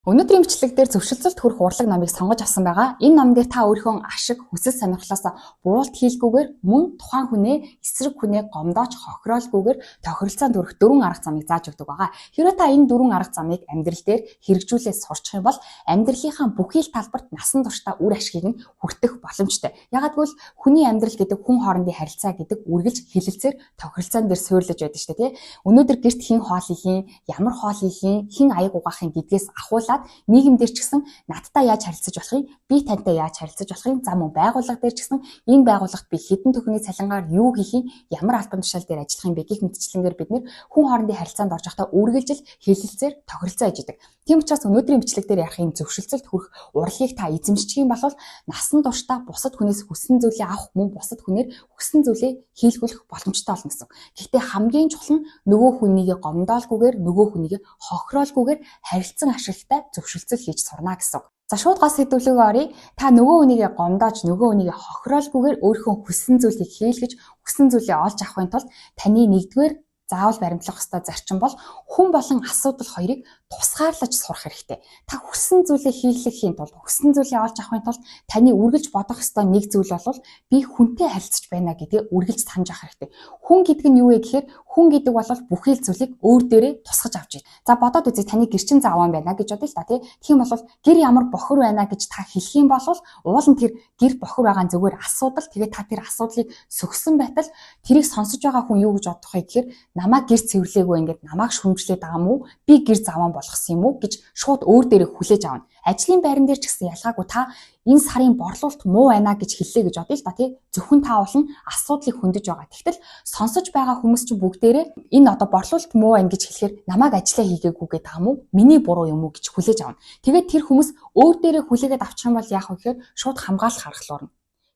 Өнөөдрийн бичлэг дээр зөвшөлтөлд хүрэх урлаг номыг сонгож авсан байгаа. Энэ ном дээр та өөрийнхөө ашиг, хүсэл сонирхлоосоо буулт хийлгүүгээр мөн тухайн хүнээ эсрэг хүнээ гомдооч хохироолгүйгээр тохиролцоонд хүрэх 4 арга замыг зааж өгдөг байгаа. Хэрэв та энэ 4 арга замыг амьдрал дээр хэрэгжүүлээ сурчих юм бол амьдралынхаа бүхий л талбарт насан туршдаа үр ашгийг нь хүртэх боломжтой. Ягаад гэвэл хүний амьдрал гэдэг хүн хоорондын харилцаа гэдэг үргэлж хилэлцээр тохиролцоон дээр суйрлаж байдаг шүү дээ, тий. Өнөөдөр гэрт хэн хоол ихийн, ямар хоол ихийн, хэн аяг угаахын гэдгээс ахуулаад нийгэмдэр ч гэсэн надтай яаж харилцаж болохыг, би тантай яаж харилцаж болохыг, за мөн байгууллага дээр ч гэсэн энэ байгууллагт би хэдэн төхөний цалингаар юу хийхин, ямар албан тушаал дээр ажиллах юм бэ гэх мэтчлэнгээр бид нэр хүн хоорондын харилцаанд орж байхдаа үргэлжил хилэлцээр тохиролцоо хийж идэг. Тийм учраас өнөөдрийн бичлэг дээр ярих энэ зөвшөлтсөлд хүрэх урлагийг та эзэмшчих юм бол насан туршдаа бусад хүнээс хүссэн зүйлээ авах мөн бусад хүнээр хүссэн зүйлээ хийлгүүлэх боломжтой болно гэсэн. Гэхдээ хамгийн чухал нь нөгөө хүнийгээ гомдоолгүйгээр, нөгөө хүнийгээ хохироолгүйгээр харилцан ашигтай зөвшөлтсөл хийж сурна гэсэн. За шууд гол сэдвлөөгөө оръё. Та нөгөө хүнийгээ гомдоож, нөгөө хүнийгээ хохироолгүйгээр өөрийнхөө хүссэн зүйлийг хийлгэж, хүссэн зүйлээ олж авахын тулд таны нэгдүгээр заавал баримтлах ёстой зарчим бол хүн болон асуудал хоёрыг тусгаарлаж сурах хэрэгтэй. Та хүссэн зүйлээ хийлгэхийн тулд, хүссэн зүйлээ олж авахын тулд таны үргэлж бодох ёстой нэг зүйл бол би хүнтэй харилцаж байна гэдгийг үргэлж санаж авах хэрэгтэй. Хүн гэдэг нь юу вэ гэхээр хүн гэдэг бол бүхий л зүйлийг өөр дээрээ тусгаж авч байна. За бодоод үзье, таны гэрчин заван байна гэж бодъё л та тий. Тийм бол гэр ямар бохор байна гэж та хэлэх юм бол уул нь тэр гэр бохор байгаа зүгээр асуудал. Тэгээд та тэр асуудлыг сөхсөн байтал тэрийг сонсож байгаа хүн юу гэж бодох вэ гэхээр намайг гэр цэвэрлээгүй ингээд намайг шүмжлээд байгаа мó, би гэр заван болгосон юм уу гэж шууд өөр дээрээ хүлээж авна. Ажлын байран дээр ч гэсэн ялгаагүй та энэ сарын борлуулалт муу байна гэж хэллээ гэж бодъё л та тий. Зөвхөн та бол асуудлыг хөндөж байгаа. Тэгтэл сонсож байгаа хүмүүс чинь бүгдээрээ энэ одоо борлуулалт муу байна гэж хэлэхээр намайг ажиллаа хийгээгүй гэдэг юм уу? Миний буруу юм уу гэж хүлээж авна. Тэгээд тэр хүмүүс өөр дээрээ хүлээгээд авчих юм бол яах вэ гэхээр шууд хамгаалах харгалуурна.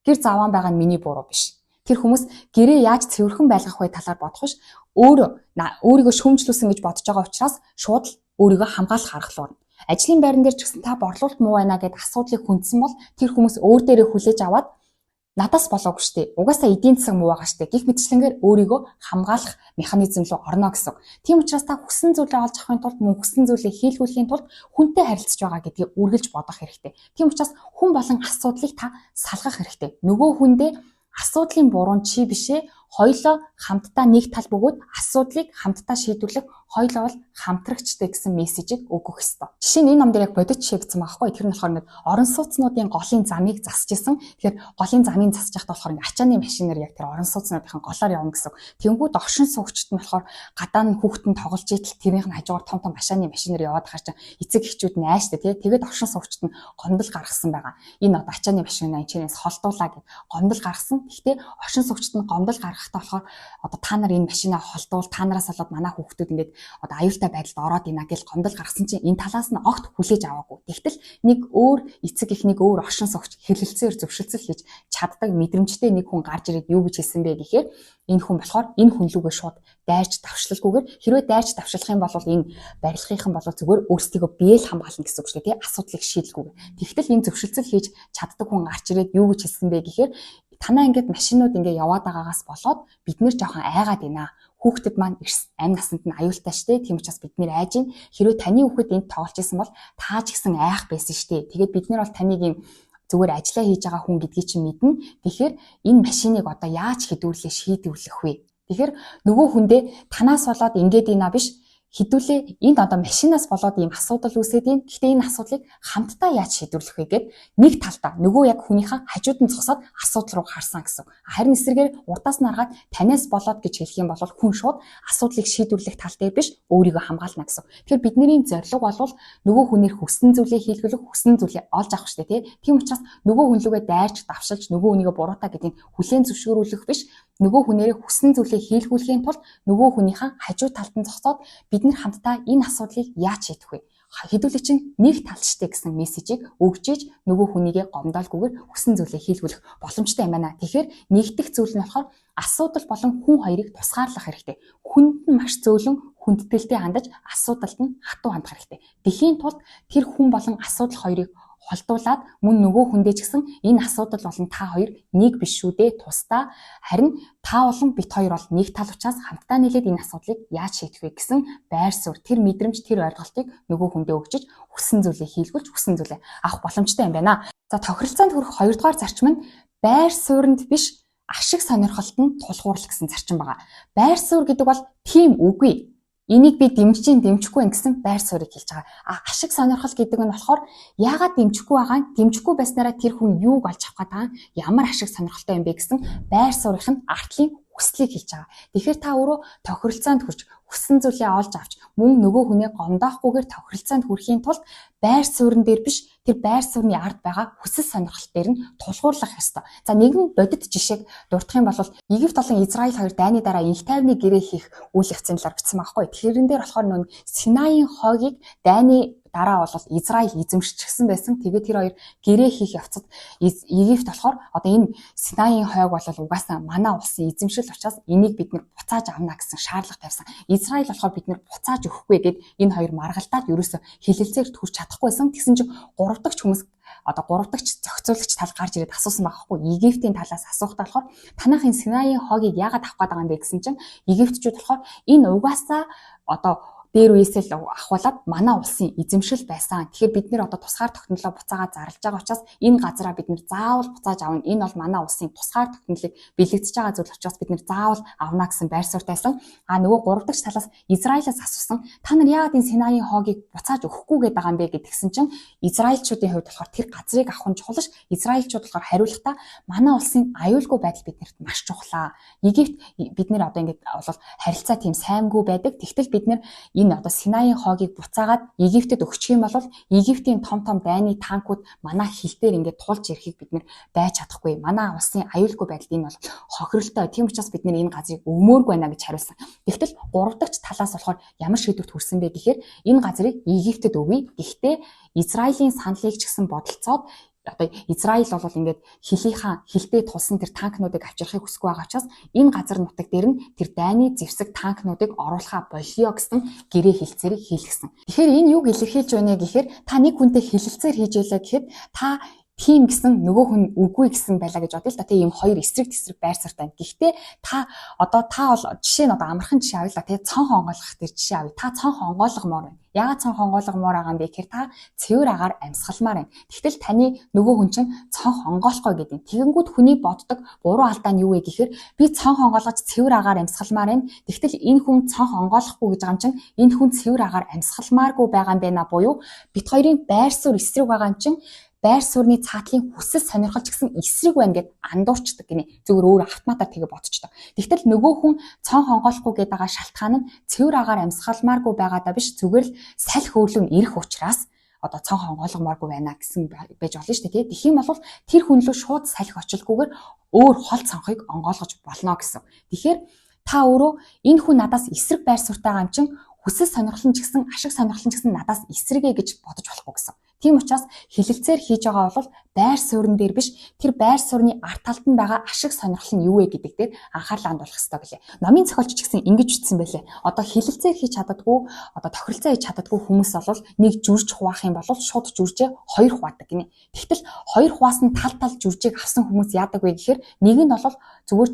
Гэр заван байгаа нь миний буруу биш. Тэр хүмүүс гэрээ яаж цэвэрхэн байлгах вэ талаар бодох биш, өөрийгөө шүүмжлүүлсэн гэж бодож байгаа учраас шууд өөрийгөө хамгаалах харгалуурна. Ажлын байран дээр ч гэсэн та борлуулалт муу байна гэдээ асуудлыг хүндсэн бол тэр хүмүүс өөр дээрээ хүлээж аваад надаас болоогүй штэ. Угаасаа эдийн засаг муу байгаа штэ. Гэх мэтчлэнгээр өөрийгөө хамгаалах механизм руу орно гэсэн. Тийм учраас та хүссэн зүйлээ олж авахын тулд мөн хүссэн зүйлээ хийлгүүлэхийн тулд хүнтэй харилцаж байгаа гэдгийг үргэлж бодох хэрэгтэй. Тийм учраас хүн болон асуудлыг та салгах хэрэгтэй. Нөгөө хүндээ асуудлын буруу нь чи бишээ, хоёлоо хамтдаа нэг тал бөгөөд асуудлыг хамтдаа шийдвэрлэх, хоёлоо бол хамтрагчтай гэсэн мессежийг өгөх ёстой. Жишээ нь энэ ном дээр яг бодит жишээ гэсэн байгаа байхгүй. Тэр нь болохоор ингээд орон сууцнуудын голын замыг засаж исэн. Тэгэхээр голын замыг засаж байхдаа болохоор ингээд ачааны машинаар яг тэр орон сууцнуудын голоор явна гэсэн. Тэнгүүд огшин суугчд нь болохоор гадаа нь хүүхдэн тоглож идэл тэрийнх нь хажуугаар том том ачааны машинаар яваад хаа чи эцэг эхчүүд нь ааштай тий. Тэгээд огшин суугчд нь гомдол гаргасан байгаа. Энэ одоо ачааны машин энэ чинээс холдуулаа гэж гомдол гаргасан. Гэхдээ огшин суугчд нь гомдол гаргахтаа болохоор одоо та нар энэ машинаа холдуул, та нараас болоод манай хүүхдүүд ингээд одоо аюултай байдалд ороод ийнэ гэж гомдол гаргасан чинь энэ талаас нь огт хүлээж аваагүй. Тэгтэл нэг өөр эцэг их нэг өөр огшин суугч хэрэгэлцээр зөвшөлтсөл хийж чаддаг мэдрэмжтэй нэг хүн гарч ирээд юу гэж хэлсэн бэ гэхээр энэ хүн болохоор энэ хүн лүгээ шууд дайрч давшлалгүйгээр хэрвээ дайрч давшлах юм бол энэ барилгынхан бол зүгээр өөрсдийгөө биеэл хамгаална гэсэн үг шүү дээ, асуудлыг шийдэлгүйгээр. Тэгтэл энэ зөвшөлтсөл хийж чаддаг хүн гарч ирээд юу гэж хэлсэн бэ гэхээр танаа ингээд машинууд ингээд яваад байгаагаас болоод бид нэр жоохон айгаад байна. Хүүхдэд маань амь насанд нь аюултай штэ. Тийм учраас бид нэр айж ин. Хэрвээ таны хүүхэд энд тоглож исэн бол таа ч гэсэн айх байсан штэ. Тэгээд бид нэр бол таныг юм зүгээр ажиллаа хийж байгаа хүн гэдгийг чинь мэднэ. Тэгэхээр энэ машиныг одоо яаж хэдүүлээ шийдвэрлэх вэ? Тэгэхээр нөгөө хүндээ танаас болоод ингээд ийна биш. Хэдүүлээ энд одоо машинаас болоод ийм асуудал үүсээд байна. Гэхдээ энэ асуудлыг хамтдаа яаж шийдвэрлэх вэ гэд нэг талдаа нөгөө яг хүнийхээ хажууд нь зогсоод асуудал руу харсан гэсэн. Харин эсрэгээр урдаас нь хараад танаас болоод гэж хэлэх юм бол хүн шууд асуудлыг шийдвэрлэх тал дээр биш өөрийгөө хамгаална гэсэн. Тэгэхээр бидний зорилго бол нөгөө хүнээр хүссэн зүйлээ хийлгэх, хүссэн зүйлээ олж авах штэ тий. Тийм учраас нөгөө хүн лүгээ дайрч давшилж нөгөө хүнийгээ буруутай гэдгийг хүлээн зөвшөөрүүлэх биш. Нөгөө хүнээрээ хүссэн зүйлээ хийлгүүлэхийн тулд нөгөө хүнийхээ хажуу талд нь зогсоод бид нэр хамтдаа энэ асуудлыг яаж шийдэх вэ? Хэдүүлээ чинь нэг талштай гэсэн мессежийг өгж иж нөгөө хүнийгээ гомдоолгүйгээр хүссэн зүйлээ хийлгүүлэх боломжтой юм байна. Тэгэхээр нэгдэх зүйл нь болохоор асуудал болон хүн хоёрыг тусгаарлах хэрэгтэй. Хүнд нь маш зөөлөн хүндэтгэлтэй хандаж асуудалд нь хатуу хандах хэрэгтэй. Тэхийн тулд тэр хүн болон асуудал хоёрыг холдуулаад мөн нөгөө хүндээ ч гэсэн энэ асуудал болон та хоёр нэг биш шүү дээ, тусдаа. Харин та болон бит хоёр бол нэг тал учраас хамтдаа нийлээд энэ асуудлыг яаж шийдэх вэ гэсэн байр суурь, тэр мэдрэмж, тэр ойлголтыг нөгөө хүндээ өгчөж хүссэн зүйлээ хийлгүүлж хүссэн зүйлээ авах боломжтой юм байна. За тохиролцоонд хүрэх хоёрдугаар зарчим нь байр суурьнд биш ашиг сонирхолтод тулгуурлах гэсэн зарчим байгаа. Байр суурь гэдэг бол тийм үгүй. Энийг би дэмжихгүй байх гэсэн байр суурийг хэлж байгаа. Ашиг сонирхол гэдэг нь болохоор яагаад дэмжихгүй байгаа нь дэмжихгүй байснараа тэр хүн юуг олж авах гэдэг нь ямар ашиг сонирхолтой юм бэ гэсэн байр суурийнх нь артлын хүслийг хэлж байгаа. Тэгэхээр та өөрөө тохиролцоонд хүрч хүссэн зүйлээ олж авч мөн нөгөө хүнээ гомдоохгүйгээр тохиролцоонд хүрэхийн тулд байр суурин дээр биш тэр байр суурины ард байгаа хүсэл сонирхол дээр нь тулгуурлах ёстой. За нэгэн бодит жишээг дурдах юм бол Египт болон Израиль хоёр дайны дараа инх тайвны гэрээ хийх үйл явцын талаар бичсэн байхгүй. Тэрэн дээр болохоор нүүн Синаийн хойгийг дайны дараа бол Израиль эзэмшчихсэн байсан. Тэгээд тэр хоёр гэрээ хийх явцад Египт болохоор одоо энэ Синаийн хойг бол угаасаа манай улсын эзэмшил учраас энийг бид нэр буцааж авна гэсэн шаардлага тавьсан. Израиль болохоор бид нэр буцааж өгөхгүй гэд энэ хоёр маргалдаад ерөөсө хилэлцээр хүрч чадахгүйсэн. Тэгсэн чинь гурав дахь хүмүүс одоо гурав дахь зохицуулагч тал гарч ирээд асуусан байгаа хгүй. Египтийн талаас асуухтаа болохоор танах энэ Синаийн хойгийг яагаад авах гээд байгаа юм бэ гэсэн чинь Египтчүүд болохоор энэ угаасаа одоо дээр үесэл ахуулаад манай улсын эзэмшил байсан. Тэгэхээр бид нэр одоо тусгаар тогтнолоо буцаага зарлж байгаа учраас энэ газараа бид нэр заавал буцааж авна. Энэ бол манай улсын тусгаар тогтнолыг бэлэгдэж байгаа зүйл учраас бид нэр заавал авна гэсэн байр суурьтайсан. Нөгөө гурав дахь талаас Израилаас асуусан. Та нар яагаад энэ Синаийн хойгийг буцааж өгөхгүй гээд байгаа юм бэ гэдгсэн чинь Израильчуудын хувьд болохоор тэр газрыг авах нь чухал ш. Израильчууд болохоор хариулахдаа манай улсын аюулгүй байдал биднэрт маш чухлаа. Египт бид нэр одоо ингэж бол харилцаа тийм сайнгүй байдаг. Тэгтэл бид нэр энэ одоо Синаийн хойгийг буцаагаад Египтэд өгчих юм бол Египтийн том дайны танкууд манай хил дээр ингээд тулж ирэхийг бид нэр байж чадахгүй. Манай улсын аюулгүй байдал энэ бол хохиролтой. Тийм учраас бид нэр энэ газрыг өгмөөргүй байна гэж хариулсан. Тэгтэл гурав дахь талаас болохоор ямар шийдвэрт хүрсэн бэ гэхээр энэ газрыг Египтэд өгье. Гэхдээ Израилийн саналыг ч гэсэн бодолцоод одоо Израиль бол ингээд хилтэй тулсан тэр танкнуудыг авчрахыг хүсэхгүй байгаа учраас энэ газар нутаг дээр нь тэр дайны зэвсэг танкнуудыг оруулахаа болио гэсэн гэрээ хилцээрийг хийлгэсэн. Тэгэхээр энэ юуг илэрхийлж байна гэхээр та нэг хүнтэй хилэлцээр хийж байлаа гэхэд та тийм гэсэн нөгөө хүн үгүй гэсэн байлаа гэж бодъё л да. Тэгээ ийм хоёр эсрэг байр суурьтай. Гэхдээ та бол жишээ нь одоо амархан жишээ авъя л да. Тэгээ цон хонгойлгох тэр жишээ авъя. Та цон хонгойлгомоор байна. Яагаад цон хонгойлгомоор байгаа юм бэ гэхээр та цэвэр агаар амьсгалмаар байна. Тэгтэл таны нөгөө хүн чинь цон хонгоолохгүй гэдэг. Тэгэнгүүт хүний боддог буруу алдаа нь юу вэ гэхээр би цон хонгоолгож цэвэр агаар амьсгалмаар байна. Тэгтэл энэ хүн цон хонгоолохгүй гэж байгаа юм чинь энэ хүн цэвэр агаар амьсгалмааргүй байгаа юм байна буюу бит хоёрын байр суурь эсрэг байгаа юм чинь байр суурьны цаатлын хүсэл сонирхол ч гэсэн эсрэг байна гэд андуурчдаг гинэ. Зөвхөн өөр автоматар тэгээ бодчихдог. Тэгтэл нөгөө хүн цон хонгоолохгүй гээд байгаа шалтгаан нь цэвэр агаар амьсгалмааргүй байгаадаа биш зүгээр л салхи хөөрлөм ирэх учраас одоо цон хонгоолгомооргүй байна гэсэн байж болно шүү дээ. Тэгэх юм бол тэр хүн лөө шууд салхи очилгүйгээр өөр хол цонхыг онгоолгож болно гэсэн. Тэгэхээр та өөрөө энэ хүн надаас эсрэг байр суурьтай байгаа юм чинь хүсэл сонирхол нь ч гэсэн ашиг сонирхол нь ч гэсэн надаас эсрэгэ гэж бодож болохгүй гэсэн. Тийм учраас хилэлцээр хийж байгаа бол байр суурин дээр биш тэр байр суурины арт талд нь байгаа ашиг сонирхол нь юу вэ гэдэг дээр анхаарлаа хандуулах хэрэгтэй гэлээ. Номын зохиолч ч гэсэн ингэж үтсэн байлээ. Одоо хилэлцээр хийж чаддаггүй, одоо тохиролцоо хийж чаддаггүй хүмүүс бол нэг жүрж хуваах юм бол шууд жүржээ хоёр хуваадаг гинэ. Тэгтэл хоёр хуваас нь тал жүржийг авсан хүмүүс яадаг вэ гэхээр нэг нь бол зүгээр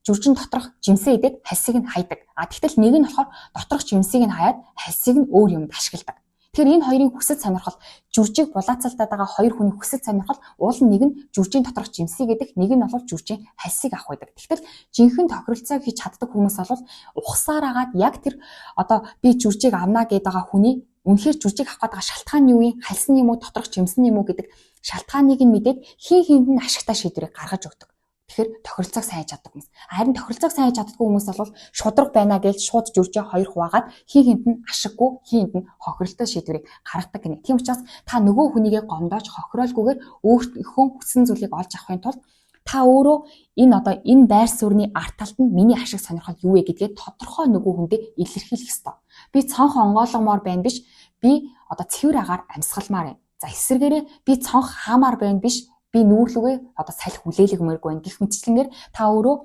жүржин доторх жимсээ идээд хальсыг нь хайдаг. Тэгтэл нэг нь болохоор доторх жимсийг нь хаяад хальсыг нь өөр юмд ашигладаг. Тэгэхээр энэ хоёрын хүсэл сонирхол жүржийг булаацалтаад байгаа хоёр хүний хүсэл сонирхол уул нэг нь жүржийн доторх жимсийг идэх, нэг нь бол жүржийн хальсыг авах байдаг. Тэгэхээр жинхэнэ тохиролцоог хийж чаддаг хүмүүс бол ухсаар агаад яг тэр одоо би жүржийг авна гэдэг байгаа хүний үнэхээр жүржийг авах гэдэг шалтгаан нь юу юм? Хальс нь юм уу, доторх жимс нь юм уу гэдэг шалтгааныг нь мэдээд хин хинд нь ашигтай шийдвэрийг гаргаж өгдөг. Тэгэхээр тохиролцоог сайн хийж чаддаг хүмүүс. Харин тохиролцоог сайн хийж чаддаггүй хүмүүс бол шудраг байна гэж шууд жүржээ хоёр хуваагаад хин хинт нь ашиггүй, хин хинт нь хохиролтой шийдвэрийг гаргадаг гэнэ. Тийм учраас та нөгөө хүнийгээ гомдоож хохироолгүйгээр өөрийнхөө хүссэн зүйлийг олж авахын тулд та өөрөө энэ байр суурины арт талд нь миний ашиг сонирхол юу вэ гэдгээ тодорхой нөгөө хүндээ илэрхийлэх ёстой. Би цонх онгоолгомоор байна биш, би одоо цэвэр агаар амьсгалмаар байна. За эсвэргээрээ би цонх хаамаар байна биш, би нүүрлүгээ одоо салхи хүлээлгэмээргүй байна гэх мэтчлэнгээр та өөрөө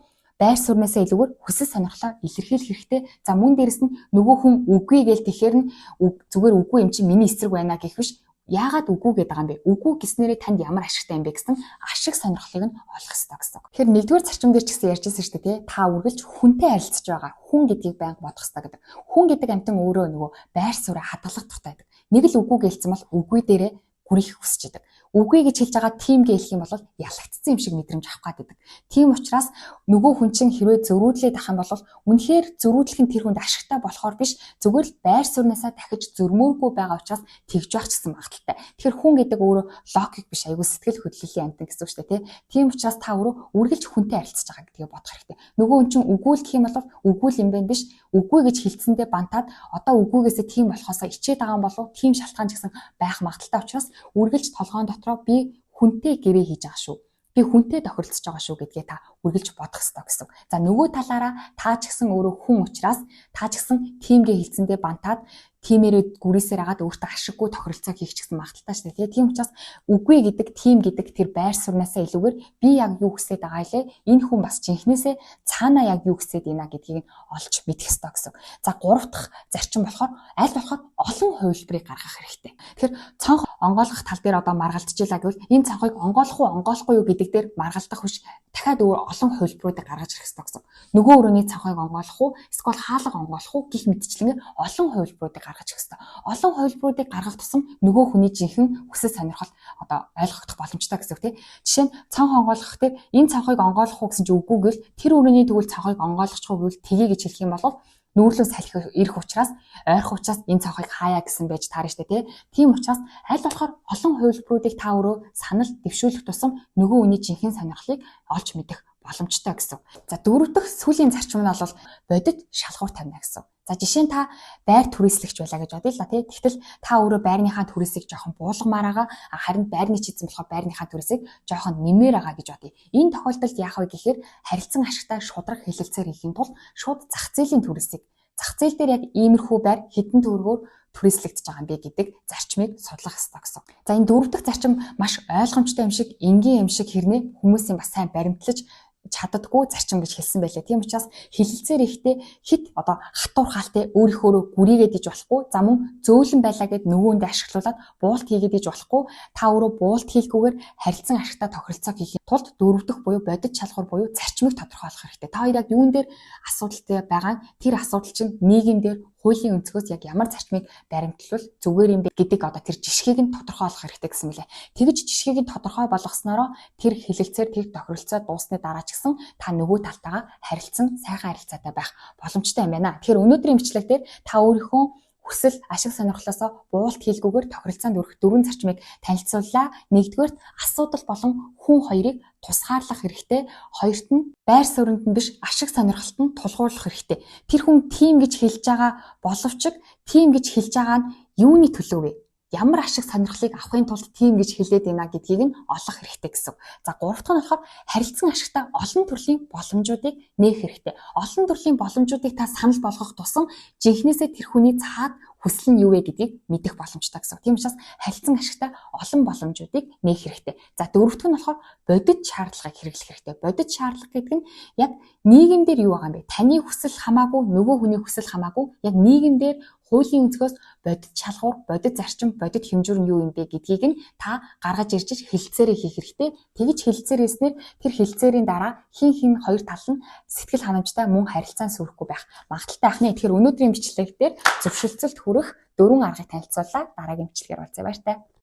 байр суурьнасаа илүүгээр хүсэл сонирхлоо илэрхийлэх хэрэгтэй. За мөн дээрэс нь нөгөө хүн үгүй гээл тэгэхээр нь зүгээр үгүй юм чи миний эсрэг байна гэх биш. яагаад үгүй гэдэг юм бэ? Үгүй гэснээрээ танд ямар ашигтай юм бэ гэсэн ашиг сонирхлыг нь олох ёстой гэсэн. Тэгэхээр нэгдүгээр зарчим дээр ч гэсэн ярьжсэн шүү дээ, та үргэлж хүнтэй харилцаж байгаа. Хүн гэдгийг байнга бодох ёстой гэдэг. Хүн гэдэг амьтан өөрөө нөгөө байр сууриа хадгалах дуртай байдаг. Нэг л үгүй гэлцэн бол үгүй дээрээ хүрэх хүсэж байдаг. Үгүй гэж хэлж байгаа тийм гээ хэлэх юм бол ялагдсан юм шиг мэдрэмж авах гад байдаг. Тийм учраас нөгөө хүн чинь хэрвээ зөрүүдлээд ах юм бол үнэхээр зөрүүдлэх нь тэр хүнд ашигтай болохоор биш, зүгээр л байр сууриасаа дахиж зөрмөөргүй байгаа учраас тэгж байх гэсэн магадaltaй. Тэгэхээр хүн гэдэг өөрөө логик биш, айгүй сэтгэл хөдлөлийн амьтан гэсэн үг шүү дээ, тийм учраас та өөрөө үргэлж хүнтэй харилцаж байгаа гэдгийг бодох хэрэгтэй. Нөгөө хүн чинь үгүй л гэх юм бол үгүй л юм байна биш, үгүй гэж хэлсэндээ бантаад одоо үгүйгээсээ тийм болохоосоо ичээд байгаа юм болов, тийм шалтгаан ч гэсэн байх магадaltaй учраас үргэлж толгоон дотроо би хүнтэй гэрээ хийж байгаа шүү. Би хүнтэй тохиролцож байгаа шүү гэдгээ та үргэлж бодох ёстой гэсэн. За нөгөө талаараа та ч гэсэн өөрөө хүн учраас та ч гэсэн тиймгээ хэлсэндээ бантаад тиймэрээ гүрээсээр агаад өөртөө ашиггүй тохиролцоо хийх ч гэсэн магадaltaй шүү дээ. Тийм учраас үгүй гэдэг, тийм гэдэг тэр байр сууриасаа илүүгээр би яг юу хүсэж байгаа илээ, энэ хүн бас жинхнээсээ цаанаа яг юу хүсэж байна гэдгийг олж мэдэх ёстой гэсэн. За 3 дахь зарчим болохоор аль болохоор олон хувилбарыг гаргах хэрэгтэй. Тэгэхээр цонх онгойлгох тал дээр одоо маргалдчихлаа гэвэл энэ цонхыг онгойлох уу, онгойлохгүй юу гэдэг дээр маргалдах биш, дахиад өөр олон хувилбаруудыг гаргаж ирэх ёстой гэсэн. Нөгөө өрөөний цонхыг онгойлох уу, эсвэл хаалга онгойлох уу гэх мэтчлэн олон хувилбаруудыг гаргаж ирэх ёстой. Олон хувилбаруудыг гаргах тусам нөгөө хүний жинхэнэ хүсэл сонирхол одоо ойлгогдох боломжтой гэсэн үг тийм. Жишээ нь цонх онгойлгох дээр энэ цонхыг онгойлох уу гэсэн чинь үгүй гэл тэр өрөөний тэгвэл цонхыг онгойлгохгүй гэвэл тгий гэж хэлэх юм бол нүүрлөө салхи ирэх учраас ойрох учраас энэ цонхыг хаяа гэсэн байж таарна шүү дээ тийм учраас аль болохоор олон хувилбаруудыг та өөрөө санал дэвшүүлэх тусам нөгөө хүний жинхэнэ сонирхлыг олж мэдэх боломжтой гэсэн. За 4 дахь сүүлийн зарчим нь бол бодит шалгуур тавина гэсэн. За жишээ нь та байр түрээслэгч байлаа гэж бодъё л да тий. Тэгтэл та өөрөө байрныхаа түрээсийг жоохон буулгамаар байгаа, харин байрны чийдсэн болохоор байрныхаа түрээсийг жоохон нэмээр байгаа гэж бодъё. Энэ тохиолдолд яах вэ гэхээр харилцан ашигтай шудраг хэлэлцээр хийхин тулд шууд зах зээлийн түрээсийг зах зээл дээр яг иймэрхүү байр хэдэн төгрөгөөр түрээслэгдэж байгаа юм бэ гэдэг зарчмыг судлах ёстой гэсэн. За энэ 4 дахь зарчим маш ойлгомжтой юм шиг, энгийн юм шиг хэрнээ хүмүүсийн бас сайн баримтлаж чаддаггүй зарчим гэж хэлсэн байлээ. Тийм учраас хэлэлцээр ихтэй хит одоо хатуур хаалтай өөрийнхөө гүрийгээд иж болохгүй. За мөн зөөлөн байлаа гэд нөгөөндөө ашиглуулад буулт хийгээд иж болохгүй. Та өөрөө буулт хийлгүүгээр харилцан ашигтай тохиролцоо хийх тулд 4 дахь буюу бодит шалгуур буюу зарчмыг тодорхойлох хэрэгтэй. Та хоёр яг юун дээр асуудалтай байгаа тэр асуудал чинь нийгэм дээр хуулийн өнцгөөс яг ямар зарчмыг баримтлал зүгээр юм бэ гэдэг одоо тэр жишгийг нь тодорхойлох хэрэгтэй гэсэн мөлий. Тэгэж жишгийг нь тодорхой болгоснороо тэр хэлэлцээр тэр тохиролцоо дуусны дараа ч гэсэн та нөгөө талтайгаа харилцан сайхан харилцаатай байх боломжтой юм байна. Тэгэхээр өнөөдрийн бичлэг дээр та өөрийнхөө хүсэл, ашиг сонирхлоосоо буулт хийлгүүгээр тохиролцоонд өрөх 4 зарчмыг танилцууллаа. Нэгдүгээрт асуудал болон хүн хоёрыг тусгаарлах хэрэгтэй. Хоёрт нь байр суурьнд нь биш ашиг сонирхолд нь тулгуурлах хэрэгтэй. Тэр хүн тийм гэж хэлж байгаа боловч тийм гэж хэлж байгаа нь юуны төлөө вэ? Ямар ашиг сонирхлыг авахын тулд тийм гэж хэлээд байна гэдгийг нь олох хэрэгтэй гэсэн. За 3 дахь нь болохоор харилцан ашигтай олон төрлийн боломжуудыг нээх хэрэгтэй. Олон төрлийн боломжуудыг та санал болгох тусам жинхнээсээ тэр хүний цаад хүсэл нь юу вэ гэдгийг мэдэх боломжтой гэсэн. Тийм учраас харилцан ашигтай олон боломжуудыг нээх хэрэгтэй. За 4 дахь нь болохоор бодит шаардлагыг хэрэглэх хэрэгтэй. Бодит шаардлага гэдэг нь яг нийгэмдэр юу байгаа юм бэ? Таны хүсэл хамаагүй, нөгөө хүний хүсэл хамаагүй, яг нийгэмдэр хуулийн өнцгөөс бодит шалгуур, бодит зарчим, бодит хэмжүүр нь юу юм бэ гэдгийг нь та гаргаж ирж хэлэлцээрээ хийх хэрэгтэй. Тэгж хэлэлцээр хийснээр тэр хэлэлцээрийн дараа хин хоёр тал нь сэтгэл ханамжтай мөн харилцаан сүрэхгүй байх магадaltaй ахна. Тэгэхээр өнөөдрийн бичлэг дээр зөвшөлтсөлд хүрэх 4 аргыг танилцууллаа. Дараагийн бичлэгээр уулзъя баяртай.